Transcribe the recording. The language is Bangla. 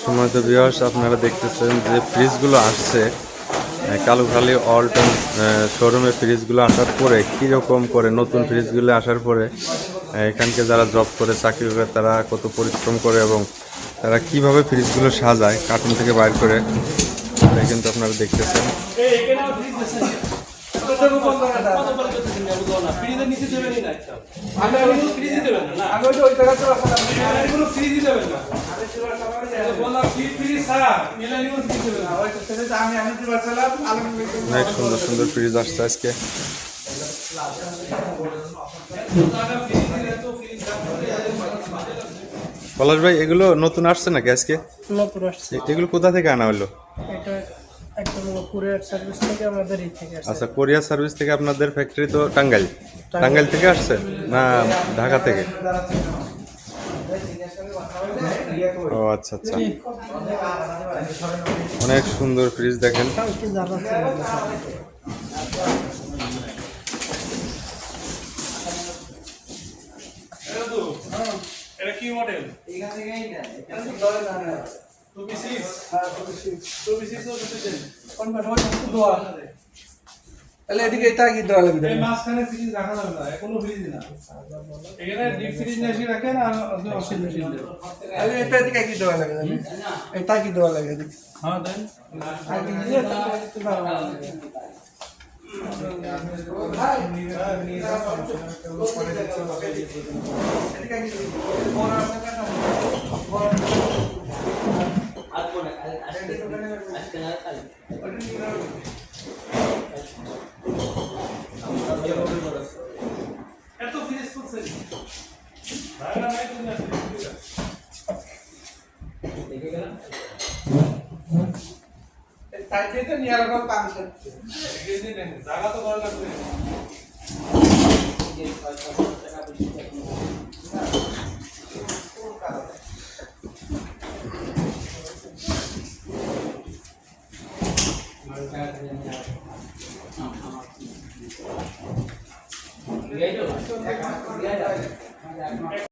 সম্মানিত ভিউয়ার্স, আপনারা দেখতেছেন যে ফ্রিজগুলো আসছে কালুখালী অল্টন শোরুমে। ফ্রিজগুলো আসার পরে কীরকম করে নতুন ফ্রিজগুলো আসার পরে এখানকে যারা জব করে চাকরি করে তারা কত পরিশ্রম করে এবং তারা কিভাবে ফ্রিজগুলো সাজায় কার্টুন থেকে বাইর করে, এটা কিন্তু আপনারা দেখতেছেন। অনেক সুন্দর সুন্দর ফ্রিজ আসছে আজকে। পলাশ ভাই, এগুলো নতুন আসছে নাকি আজকে? নতুন আসছে। এগুলো কোথা থেকে আনা হলো? এটা একদম কুরিয়ার সার্ভিস থেকে আমাদের আচ্ছা, কোরিয়ার সার্ভিস থেকে আপনাদের ফ্যাক্টরি তো টাঙ্গাইল থেকে আসছে না ঢাকা থেকে? ও আচ্ছা আচ্ছা, অনেক সুন্দর ফ্রিজ দেখেন। এটা কি মডেল? এখান থেকেই না, এটা তো ধরে না। 2B6 হ্যাঁ 2B6 ও দিতেছেন কোন ভাবে দোয়া তাহলে এদিকে এটা কি দোয়া লাগবে? এই মাঝখানে ফ্রিজ রাখা যাবে না, কোনো ফ্রিজ না। এখানে ডিপ ফ্রিজ নেসি রাখেন আর ওয়াশিং মেশিন দেন। তাহলে এটা এদিকে কি দোয়া লাগবে? এটা কি দোয়া লাগবে? হ্যাঁ দেন। আর কি দিয়ে এত ফিনিশ করছে ভাড়া নাই তো না দেখে গেলাম তাইতে তো নিয়ার রকম কাম করছে এই দিন জায়গা তো ভালো লাগবে এই 500 টাকা বেশি টাকা